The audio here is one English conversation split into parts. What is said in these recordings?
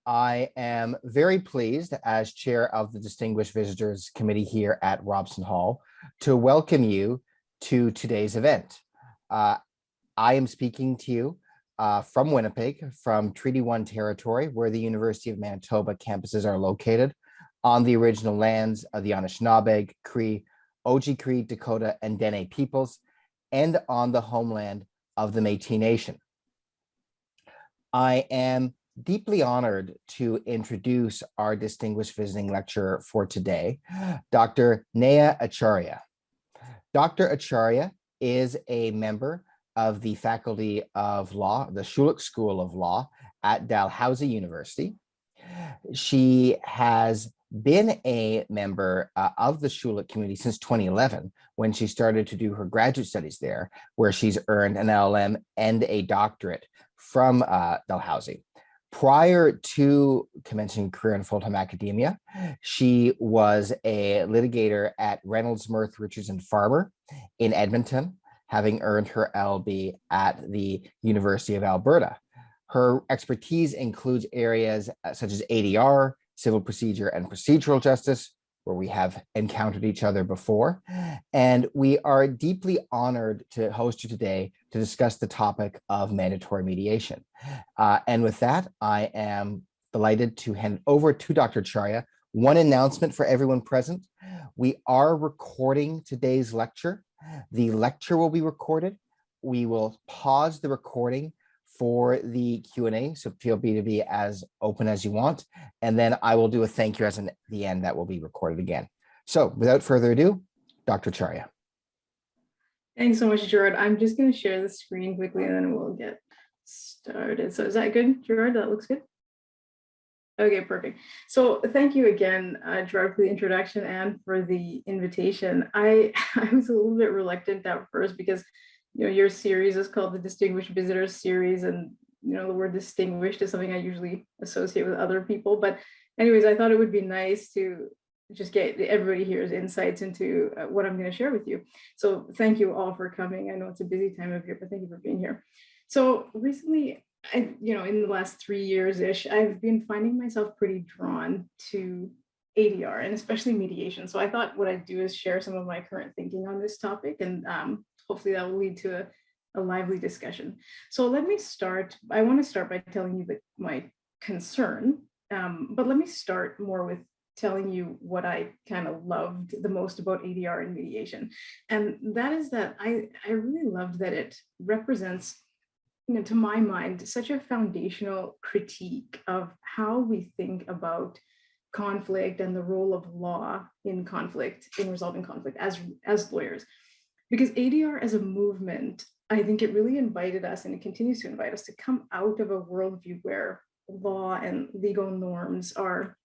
I am very pleased, as chair of the Distinguished Visitors Committee here at Robson Hall, to welcome you to today's event. I am speaking to you from Winnipeg, from Treaty 1 territory, where the University of Manitoba campuses are located, on the original lands of the Anishinaabe, Cree, Oji-Cree, Dakota, and Dene peoples, and on the homeland of the Métis Nation. I am deeply honored to introduce our distinguished visiting lecturer for today, Dr. Nayha Acharya. Dr. Acharya is a member of the Faculty of Law, the Schulich School of Law at Dalhousie University. She has been a member of the Schulich community since 2011, when she started to do her graduate studies there, where she's earned an LLM and a doctorate from Dalhousie. Prior to commencing a career in full-time academia, she was a litigator at Reynolds, Mirth, Richards, and Farmer in Edmonton, having earned her LB at the University of Alberta. Her expertise includes areas such as ADR, civil procedure, and procedural justice, where we have encountered each other before. And we are deeply honored to host you today to discuss the topic of mandatory mediation. And with that, I am delighted to hand over to Dr. Acharya. One announcement for everyone present: we are recording today's lecture. The lecture will be recorded. We will pause the recording for the Q&A, so feel free to be as open as you want. And then I will do a thank you as in the end that will be recorded again. So without further ado, Dr. Acharya. Thanks so much, Gerard. I'm just going to share the screen quickly and then we'll get started. So is that good, Gerard? That looks good? Okay, perfect. So thank you again, Gerard, for the introduction and for the invitation. I was a little bit reluctant at first because your series is called the Distinguished Visitors Series, and the word distinguished is something I usually associate with other people. But anyways, I thought it would be nice to just get everybody here's insights into what I'm going to share with you. So thank you all for coming. I know it's a busy time of year, but thank you for being here. So recently, in the last 3 years-ish, I've been finding myself pretty drawn to ADR and especially mediation. So I thought what I'd do is share some of my current thinking on this topic, and hopefully that will lead to a lively discussion. So let me start. I want to start by telling you my concern, but let me start more with telling you what I kind of loved the most about ADR and mediation. And that is that I really loved that it represents, to my mind, such a foundational critique of how we think about conflict and the role of law in conflict, in resolving conflict as lawyers. Because ADR as a movement, I think it really invited us, and it continues to invite us, to come out of a worldview where law and legal norms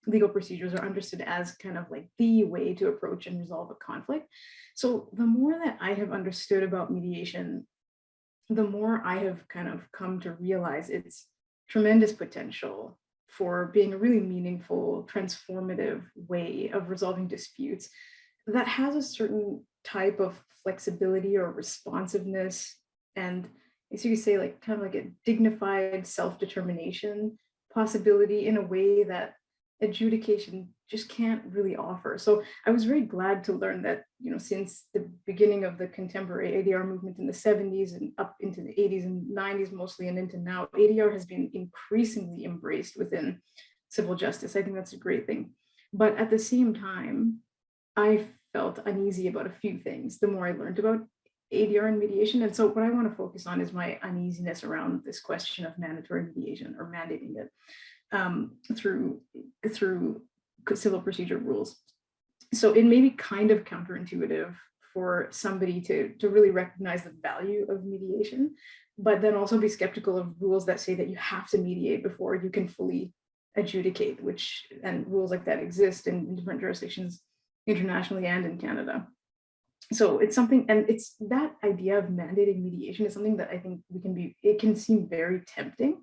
legal procedures are understood as kind of like the way to approach and resolve a conflict. So the more that I have understood about mediation, the more I have kind of come to realize its tremendous potential for being a really meaningful, transformative way of resolving disputes that has a certain type of flexibility or responsiveness, and as you could say, like kind of like a dignified self-determination possibility in a way that adjudication just can't really offer. So I was very glad to learn that, since the beginning of the contemporary ADR movement in the 70s and up into the 80s and 90s mostly, and into now, ADR has been increasingly embraced within civil justice. I think that's a great thing. But at the same time, I felt uneasy about a few things the more I learned about ADR and mediation. And so what I want to focus on is my uneasiness around this question of mandatory mediation, or mandating it through civil procedure rules. So it may be kind of counterintuitive for somebody to really recognize the value of mediation, but then also be skeptical of rules that say that you have to mediate before you can fully adjudicate, and rules like that exist in different jurisdictions internationally and in Canada. So it's something, and it's that idea of mandating mediation is something that I think it can seem very tempting,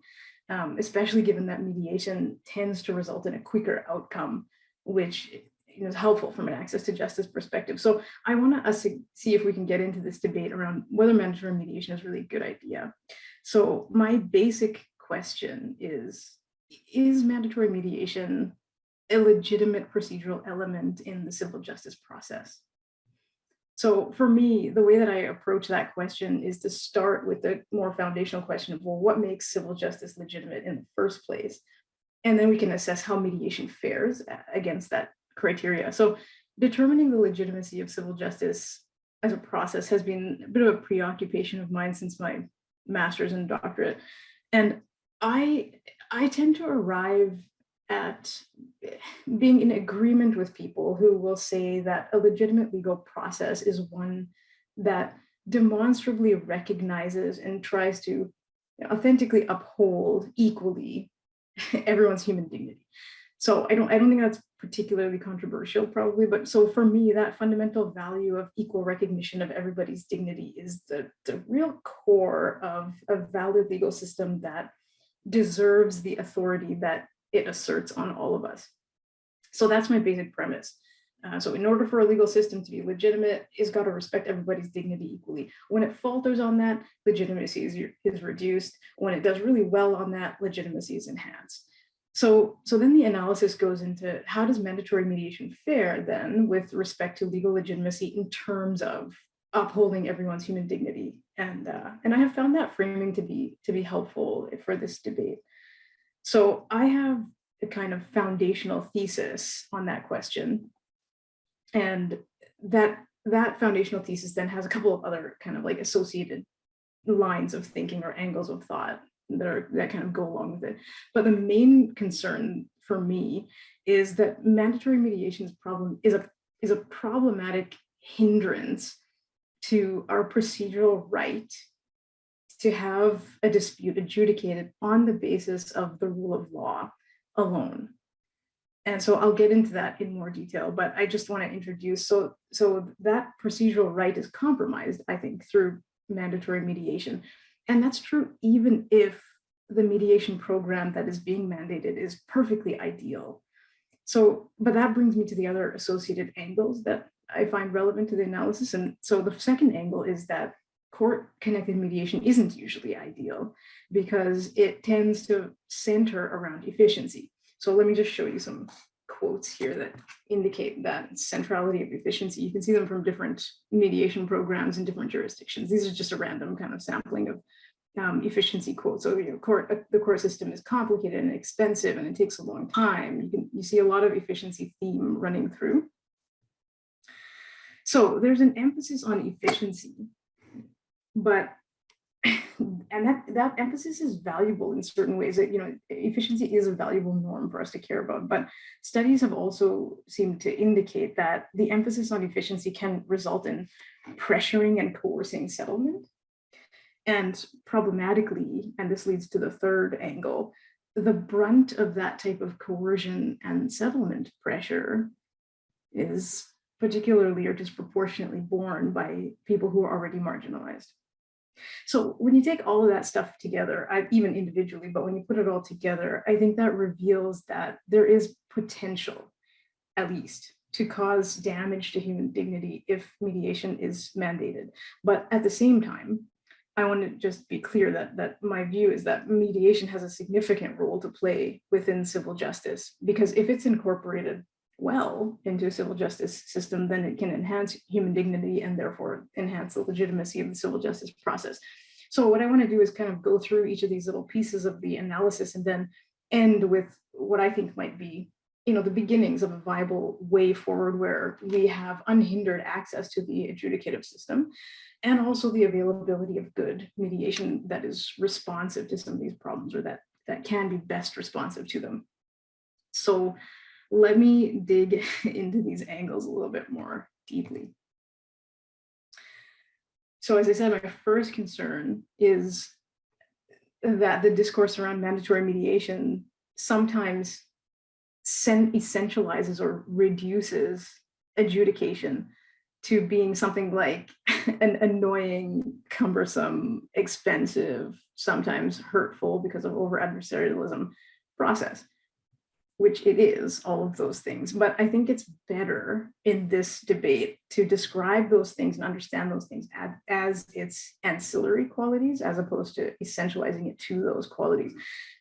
especially given that mediation tends to result in a quicker outcome, which is helpful from an access to justice perspective. So I want us to see if we can get into this debate around whether mandatory mediation is really a good idea. So my basic question is, is mandatory mediation a legitimate procedural element in the civil justice process? So for me, the way that I approach that question is to start with the more foundational question of, well, what makes civil justice legitimate in the first place? And then we can assess how mediation fares against that criteria. So determining the legitimacy of civil justice as a process has been a bit of a preoccupation of mine since my master's and doctorate. And I tend to arrive at being in agreement with people who will say that a legitimate legal process is one that demonstrably recognizes and tries to authentically uphold equally everyone's human dignity. So I don't think that's particularly controversial, probably, but so for me, that fundamental value of equal recognition of everybody's dignity is the real core of a valid legal system that deserves the authority that it asserts on all of us. So that's my basic premise. So in order for a legal system to be legitimate, it's got to respect everybody's dignity equally. When it falters on that, legitimacy is reduced. When it does really well on that, legitimacy is enhanced. So then the analysis goes into how does mandatory mediation fare then with respect to legal legitimacy in terms of upholding everyone's human dignity. And I have found that framing to be helpful for this debate. So I have a kind of foundational thesis on that question. And that foundational thesis then has a couple of other kind of like associated lines of thinking or angles of thought that kind of go along with it. But the main concern for me is that mandatory mediation's problem is a problematic hindrance to our procedural right to have a dispute adjudicated on the basis of the rule of law alone. And so I'll get into that in more detail, but I just want to introduce, so that procedural right is compromised, I think, through mandatory mediation. And that's true even if the mediation program that is being mandated is perfectly ideal. So, but that brings me to the other associated angles that I find relevant to the analysis. And so the second angle is that court-connected mediation isn't usually ideal because it tends to center around efficiency. So let me just show you some quotes here that indicate that centrality of efficiency. You can see them from different mediation programs in different jurisdictions. These are just a random kind of sampling of efficiency quotes. So the court system is complicated and expensive and it takes a long time. You see a lot of efficiency theme running through. So there's an emphasis on efficiency, but and that emphasis is valuable in certain ways. That, efficiency is a valuable norm for us to care about, but studies have also seemed to indicate that the emphasis on efficiency can result in pressuring and coercing settlement. And problematically, and this leads to the third angle, the brunt of that type of coercion and settlement pressure is particularly or disproportionately borne by people who are already marginalized. So when you take all of that stuff together, even individually, but when you put it all together, I think that reveals that there is potential, at least, to cause damage to human dignity if mediation is mandated. But at the same time, I want to just be clear that my view is that mediation has a significant role to play within civil justice, because if it's incorporated well into a civil justice system, then it can enhance human dignity and therefore enhance the legitimacy of the civil justice process. So what I want to do is kind of go through each of these little pieces of the analysis and then end with what I think might be, the beginnings of a viable way forward where we have unhindered access to the adjudicative system and also the availability of good mediation that is responsive to some of these problems, or that can be best responsive to them. So let me dig into these angles a little bit more deeply. So as I said, my first concern is that the discourse around mandatory mediation sometimes essentializes or reduces adjudication to being something like an annoying, cumbersome, expensive, sometimes hurtful because of over adversarialism process. which it is, all of those things. But I think it's better in this debate to describe those things and understand those things as its ancillary qualities, as opposed to essentializing it to those qualities.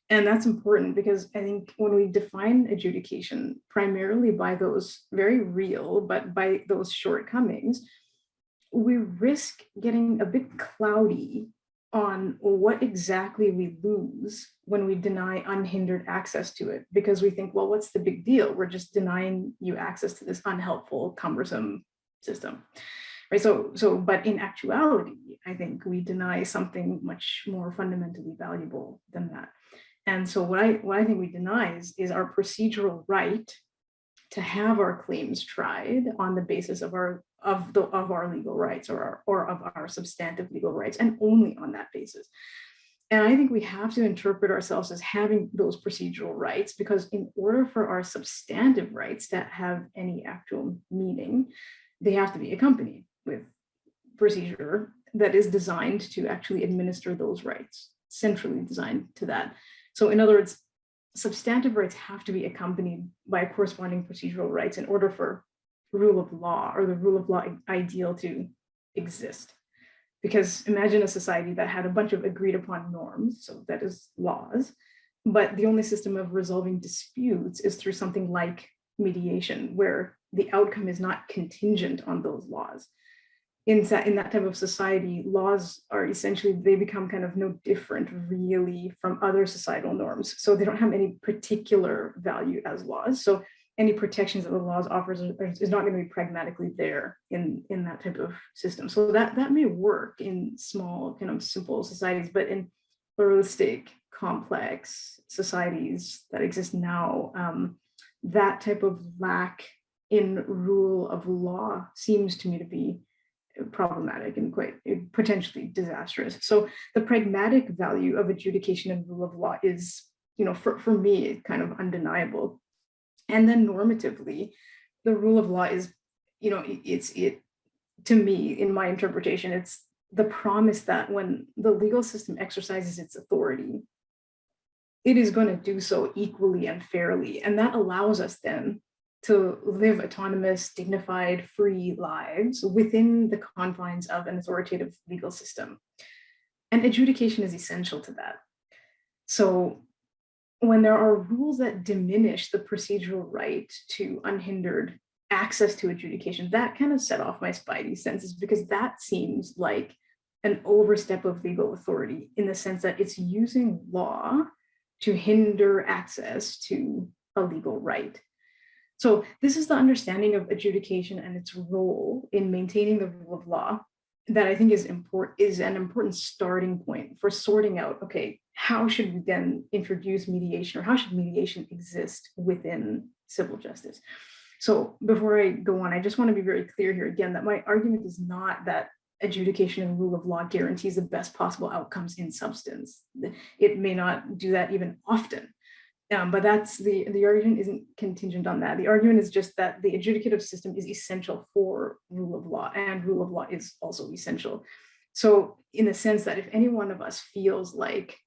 And that's important because I think when we define adjudication primarily by those very real, but by those shortcomings, we risk getting a bit cloudy on what exactly we lose when we deny unhindered access to it, because we think, well, what's the big deal? We're just denying you access to this unhelpful, cumbersome system, right? But in actuality, I think we deny something much more fundamentally valuable than that. And so what I think we deny is our procedural right to have our claims tried on the basis of our legal rights or of our substantive legal rights, and only on that basis. And I think we have to interpret ourselves as having those procedural rights, because in order for our substantive rights to have any actual meaning, they have to be accompanied with procedure that is designed to actually administer those rights, centrally designed to that. So in other words, substantive rights have to be accompanied by corresponding procedural rights in order for rule of law, or the rule of law ideal, to exist. Because imagine a society that had a bunch of agreed upon norms, so that is laws, but the only system of resolving disputes is through something like mediation, where the outcome is not contingent on those laws. In that type of society, laws are essentially, they become kind of no different really from other societal norms. So they don't have any particular value as laws. So any protections that the laws offers is not going to be pragmatically there in that type of system. So that may work in small, kind of simple societies, but in pluralistic, complex societies that exist now, that type of lack in rule of law seems to me to be problematic and quite potentially disastrous. So the pragmatic value of adjudication and rule of law is, for me, kind of undeniable. And then normatively, the rule of law is, to me, in my interpretation, it's the promise that when the legal system exercises its authority, it is going to do so equally and fairly. And that allows us then to live autonomous, dignified, free lives within the confines of an authoritative legal system. And adjudication is essential to that. So when there are rules that diminish the procedural right to unhindered access to adjudication, that kind of set off my spidey senses, because that seems like an overstep of legal authority, in the sense that it's using law to hinder access to a legal right. So this is the understanding of adjudication and its role in maintaining the rule of law that I think is an important starting point for sorting out, okay, how should we then introduce mediation, or how should mediation exist within civil justice? So before I go on, I just want to be very clear here again that my argument is not that adjudication and rule of law guarantees the best possible outcomes in substance. It may not do that even often. But that's the argument isn't contingent on that. The argument is just that the adjudicative system is essential for rule of law, and rule of law is also essential. So in the sense that if any one of us feels like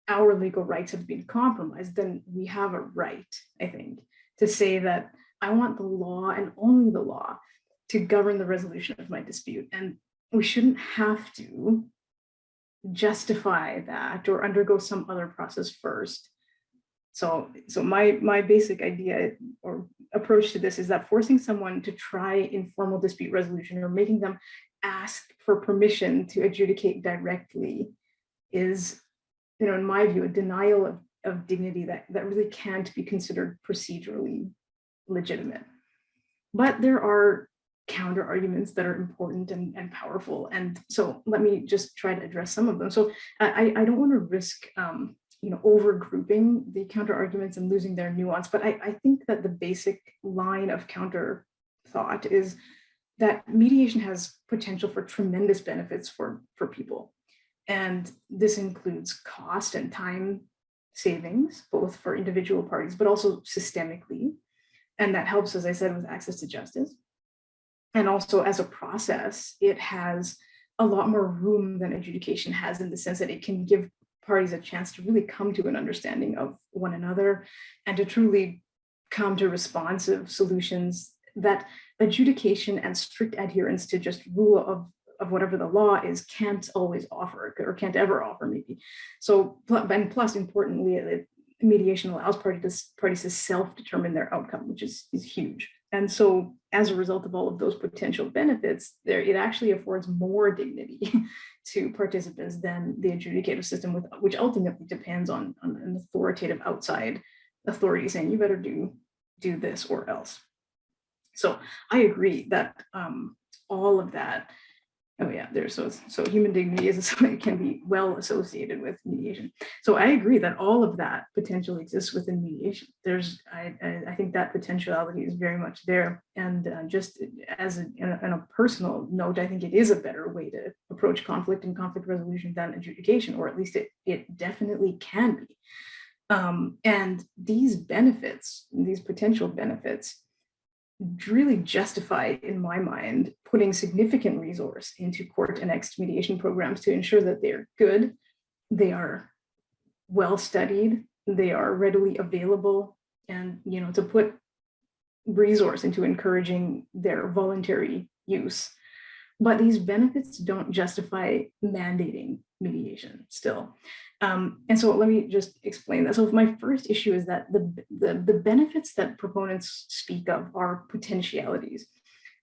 our legal rights have been compromised, then we have a right, I think, to say that I want the law, and only the law, to govern the resolution of my dispute. And we shouldn't have to justify that or undergo some other process first. So my basic idea or approach to this is that forcing someone to try informal dispute resolution, or making them ask for permission to adjudicate directly, is, in my view, a denial of dignity that really can't be considered procedurally legitimate. But there are counter arguments that are important and powerful. And so let me just try to address some of them. So I don't want to risk over grouping the counter arguments and losing their nuance. But I think that the basic line of counter thought is that mediation has potential for tremendous benefits for people. And this includes cost and time savings, both for individual parties, but also systemically. And that helps, as I said, with access to justice. And also as a process, it has a lot more room than adjudication has, in the sense that it can give parties a chance to really come to an understanding of one another, and to truly counter-responsive solutions, that adjudication and strict adherence to just rule of whatever the law is can't always offer, or can't ever offer, maybe. So, and plus, importantly, mediation allows parties to self-determine their outcome, which is huge. And so, as a result of all of those potential benefits, it actually affords more dignity to participants than the adjudicative system, which ultimately depends on an authoritative outside authority saying you better do this or else. So I agree that all of that. Oh yeah, so human dignity is something that can be well associated with mediation. So I agree that all of that potential exists within mediation. I think that potentiality is very much there. And just as in a personal note, I think it is a better way to approach conflict and conflict resolution than adjudication, or at least it definitely can be. And these benefits, these potential benefits, really justify, in my mind, putting significant resource into court-annexed mediation programs to ensure that they're good, they are well studied, they are readily available, and to put resource into encouraging their voluntary use. But these benefits don't justify mandating mediation still. And so let me just explain that. So my first issue is that the benefits that proponents speak of are potentialities.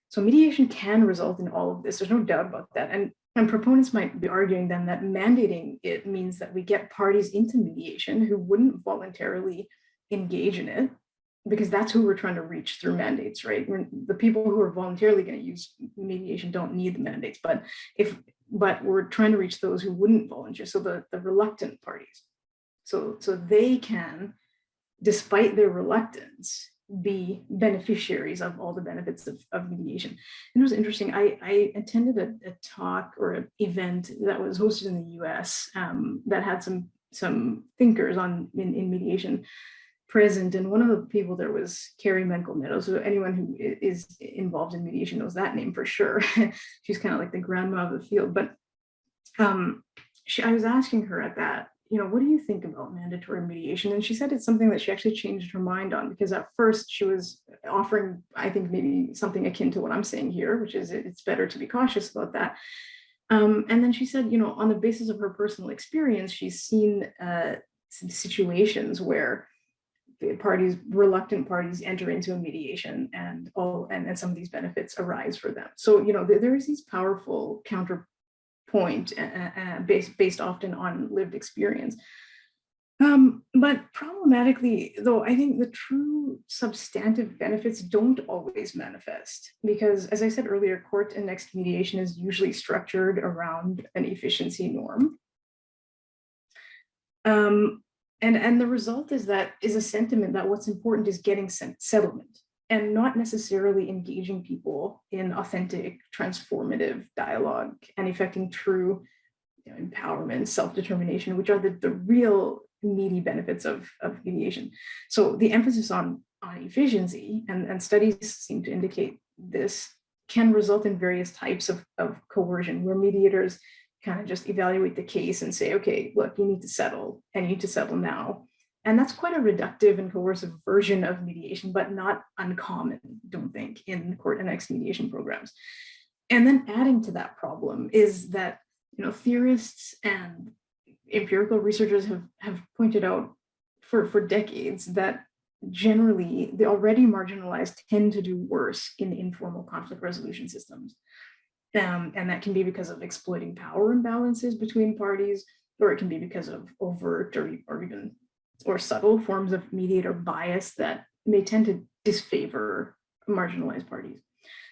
So mediation can result in all of this. There's no doubt about that. And proponents might be arguing then that mandating it means that we get parties into mediation who wouldn't voluntarily engage in it, because that's who we're trying to reach through mandates, right? The people who are voluntarily going to use mediation don't need the mandates, but we're trying to reach those who wouldn't volunteer, so the reluctant parties. So they can, despite their reluctance, be beneficiaries of all the benefits of mediation. And it was interesting, I attended a talk or an event that was hosted in the US that had some thinkers in mediation present, and one of the people there was Carrie Menkel-Meadows. So anyone who is involved in mediation knows that name for sure. She's kind of like the grandma of the field. But I was asking her at that, what do you think about mandatory mediation? And she said it's something that she actually changed her mind on, because at first she was offering, I think, maybe something akin to what I'm saying here, which is it's better to be cautious about that. And then she said, on the basis of her personal experience, she's seen some situations where reluctant parties enter into a mediation, and some of these benefits arise for them. So there is these powerful counterpoint based often on lived experience. But problematically, though, I think the true substantive benefits don't always manifest, because, as I said earlier, court-annexed mediation is usually structured around an efficiency norm. And the result is a sentiment that what's important is getting settlement, and not necessarily engaging people in authentic, transformative dialogue and effecting true empowerment, self-determination, which are the real meaty benefits of mediation. So the emphasis on efficiency, and studies seem to indicate this, can result in various types of coercion, where mediators kind of just evaluate the case and say, okay, look, you need to settle, and you need to settle now. And that's quite a reductive and coercive version of mediation, but not uncommon, don't think, in court-annexed mediation programs. And then adding to that problem is that, theorists and empirical researchers have pointed out for decades that generally the already marginalized tend to do worse in informal conflict resolution systems. And that can be because of exploiting power imbalances between parties, or it can be because of overt or subtle forms of mediator bias that may tend to disfavor marginalized parties.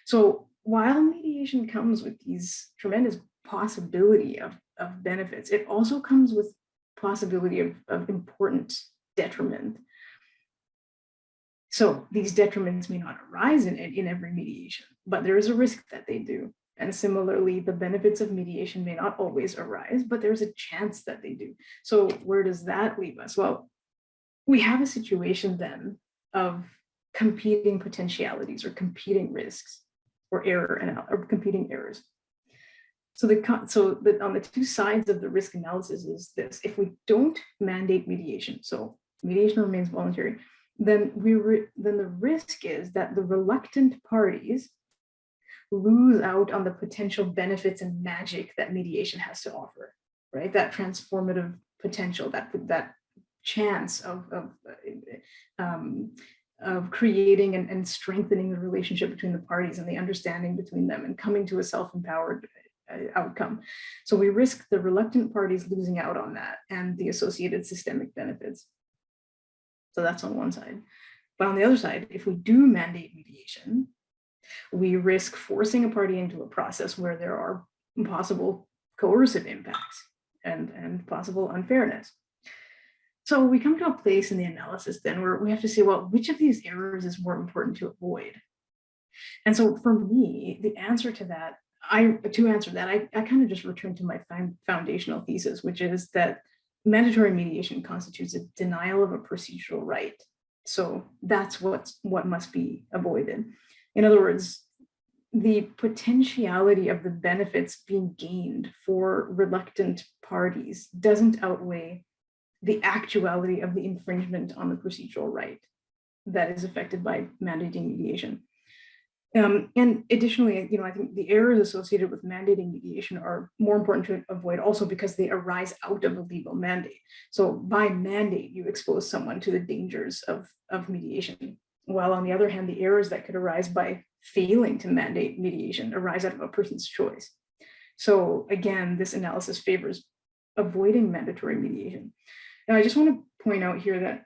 So while mediation comes with these tremendous possibility of benefits, it also comes with possibility of important detriment. So these detriments may not arise in every mediation, but there is a risk that they do. And similarly, the benefits of mediation may not always arise, but there's a chance that they do. So where does that leave us? Well, we have a situation then of competing potentialities, or competing risks, or competing errors. So on the two sides of the risk analysis is this: if we don't mandate mediation, so mediation remains voluntary, then the risk is that the reluctant parties lose out on the potential benefits and magic that mediation has to offer, right? That transformative potential, that chance of creating and strengthening the relationship between the parties and the understanding between them and coming to a self-empowered outcome. So we risk the reluctant parties losing out on that and the associated systemic benefits. So that's on one side. But on the other side, if we do mandate mediation, we risk forcing a party into a process where there are possible coercive impacts and possible unfairness. So we come to a place in the analysis then where we have to say, well, which of these errors is more important to avoid? And so for me, the answer to that, I kind of just return to my foundational thesis, which is that mandatory mediation constitutes a denial of a procedural right. So that's what must be avoided. In other words, the potentiality of the benefits being gained for reluctant parties doesn't outweigh the actuality of the infringement on the procedural right that is affected by mandating mediation. And additionally, I think the errors associated with mandating mediation are more important to avoid also because they arise out of a legal mandate. So by mandate, you expose someone to the dangers of mediation. While on the other hand, the errors that could arise by failing to mandate mediation arise out of a person's choice. So again, this analysis favors avoiding mandatory mediation. Now, I just want to point out here that,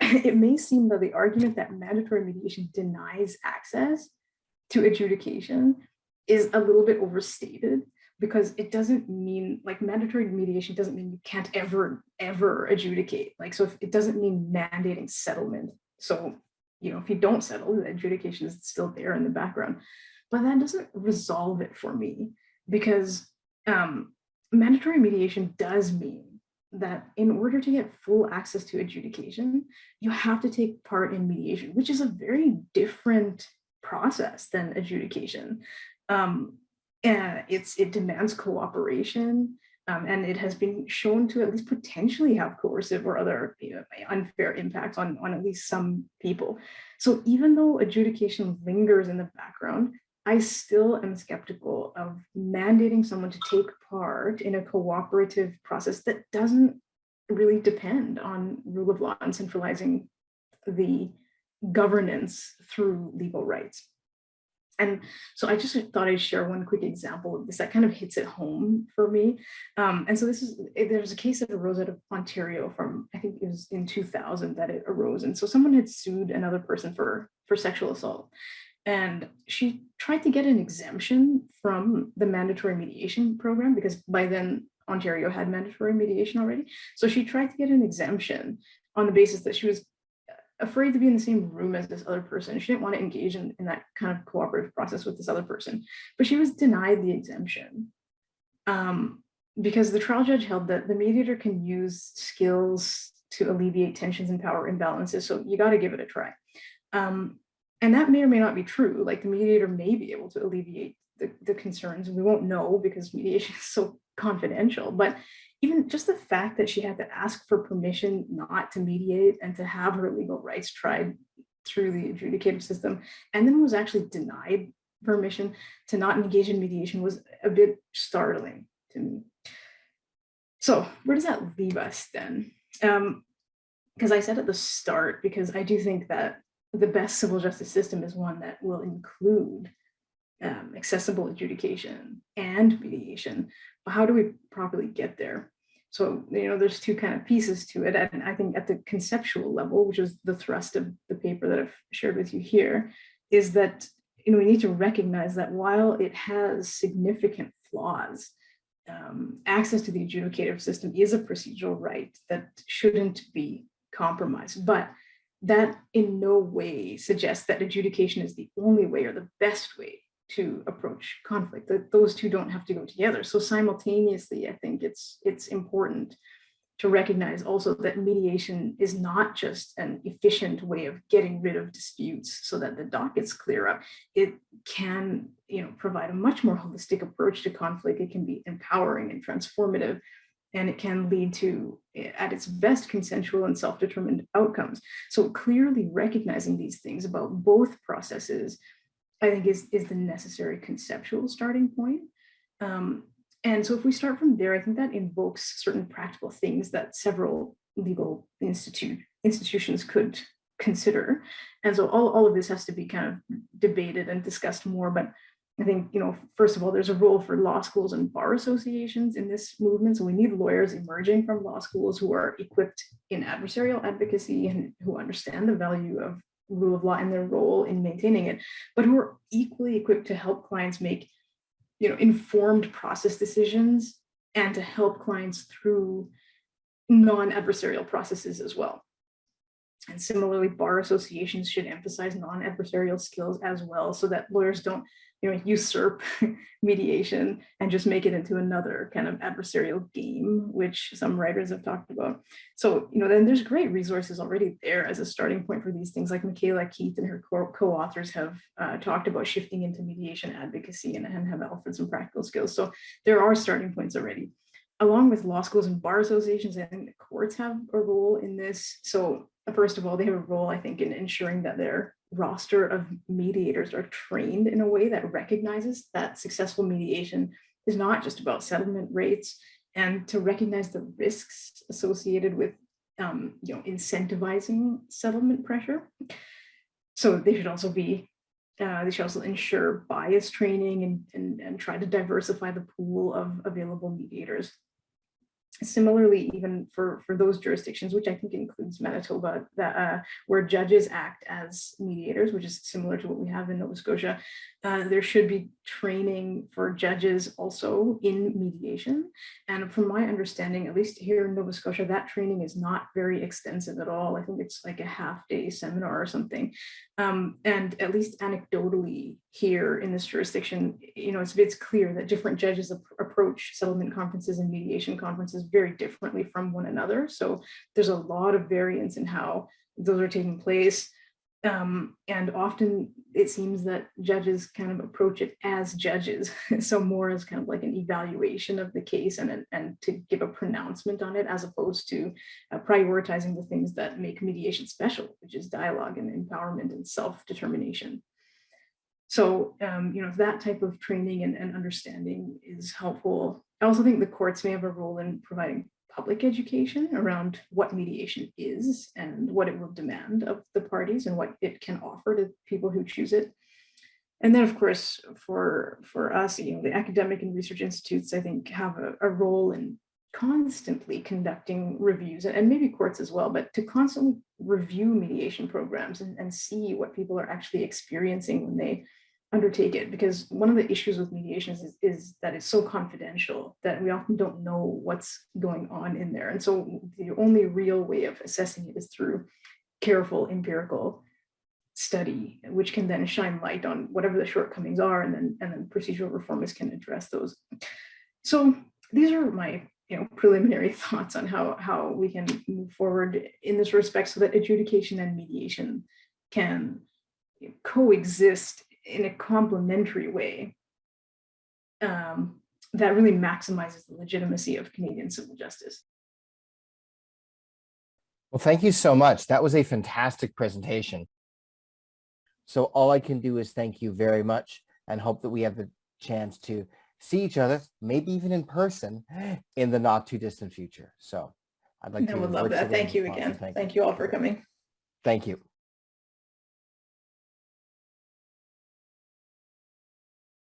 it may seem that the argument that mandatory mediation denies access to adjudication is a little bit overstated, because it doesn't mean, like, mandatory mediation doesn't mean you can't ever adjudicate. Like, so if it doesn't mean mandating settlement. So, if you don't settle, the adjudication is still there in the background. But that doesn't resolve it for me, because mandatory mediation does mean that in order to get full access to adjudication, you have to take part in mediation, which is a very different process than adjudication. And it demands cooperation, and it has been shown to at least potentially have coercive or other unfair impacts on at least some people. So even though adjudication lingers in the background, I still am skeptical of mandating someone to take part in a cooperative process that doesn't really depend on rule of law and centralizing the governance through legal rights. And so I just thought I'd share one quick example of this that kind of hits it home for me. And so there's a case that arose out of Ontario from, I think it was in 2000 that it arose. And so someone had sued another person for sexual assault. And she tried to get an exemption from the mandatory mediation program, because by then Ontario had mandatory mediation already. So she tried to get an exemption on the basis that she was afraid to be in the same room as this other person. She didn't want to engage in that kind of cooperative process with this other person, but she was denied the exemption because the trial judge held that the mediator can use skills to alleviate tensions and power imbalances. So you got to give it a try. And that may or may not be true. Like, the mediator may be able to alleviate the concerns. We won't know because mediation is so confidential. But even just the fact that she had to ask for permission not to mediate and to have her legal rights tried through the adjudicative system, and then was actually denied permission to not engage in mediation, was a bit startling to me. So where does that leave us then? Because I said at the start, because I do think that the best civil justice system is one that will include accessible adjudication and mediation. But how do we properly get there? So, there's two kind of pieces to it. And I think at the conceptual level, which is the thrust of the paper that I've shared with you here, is that we need to recognize that while it has significant flaws, access to the adjudicative system is a procedural right that shouldn't be compromised. But that in no way suggests that adjudication is the only way or the best way to approach conflict, that those two don't have to go together. So simultaneously, I think it's important to recognize also that mediation is not just an efficient way of getting rid of disputes so that the dockets clear up. It can, provide a much more holistic approach to conflict. It can be empowering and transformative. and it can lead to, at its best, consensual and self-determined outcomes. So clearly recognizing these things about both processes, I think, is the necessary conceptual starting point. And so if we start from there, I think that invokes certain practical things that several legal institutions could consider. And so all of this has to be kind of debated and discussed more. But I think, first of all, there's a role for law schools and bar associations in this movement. So we need lawyers emerging from law schools who are equipped in adversarial advocacy and who understand the value of rule of law and their role in maintaining it, but who are equally equipped to help clients make informed process decisions and to help clients through non-adversarial processes as well. And similarly, bar associations should emphasize non-adversarial skills as well, so that lawyers don't usurp mediation and just make it into another kind of adversarial game, which some writers have talked about. So, then there's great resources already there as a starting point for these things. Like Michaela Keith and her co-authors have talked about shifting into mediation advocacy and have offered some practical skills. So there are starting points already. Along with law schools and bar associations, I think the courts have a role in this. So first of all, they have a role, I think, in ensuring that their roster of mediators are trained in a way that recognizes that successful mediation is not just about settlement rates, and to recognize the risks associated with incentivizing settlement pressure. So they should also ensure bias training and try to diversify the pool of available mediators. Similarly, even for those jurisdictions, which I think includes Manitoba, where judges act as mediators, which is similar to what we have in Nova Scotia, there should be training for judges also in mediation. And from my understanding, at least here in Nova Scotia, that training is not very extensive at all. I think it's like a half-day seminar or something. And at least anecdotally here in this jurisdiction, it's clear that different judges approach settlement conferences and mediation conferences very differently from one another. So there's a lot of variance in how those are taking place. And often it seems that judges kind of approach it as judges, so more as kind of like an evaluation of the case and to give a pronouncement on it, as opposed to prioritizing the things that make mediation special, which is dialogue and empowerment and self-determination. So, that type of training and understanding is helpful. I also think the courts may have a role in providing public education around what mediation is and what it will demand of the parties and what it can offer to people who choose it. And then, of course, for us, the academic and research institutes, I think, have a role in constantly conducting reviews, and maybe courts as well, but to constantly review mediation programs and see what people are actually experiencing when they undertake it. Because one of the issues with mediation is that it's so confidential that we often don't know what's going on in there. And so the only real way of assessing it is through careful empirical study, which can then shine light on whatever the shortcomings are, and then procedural reformists can address those. So these are my preliminary thoughts on how we can move forward in this respect, so that adjudication and mediation can coexist in a complementary way that really maximizes the legitimacy of Canadian civil justice. Well, thank you so much. That was a fantastic presentation. So all I can do is thank you very much and hope that we have the chance to see each other, maybe even in person, in the not too distant future. So I'd like to. I would love that. Thank you again. Thank you all for coming. Thank you.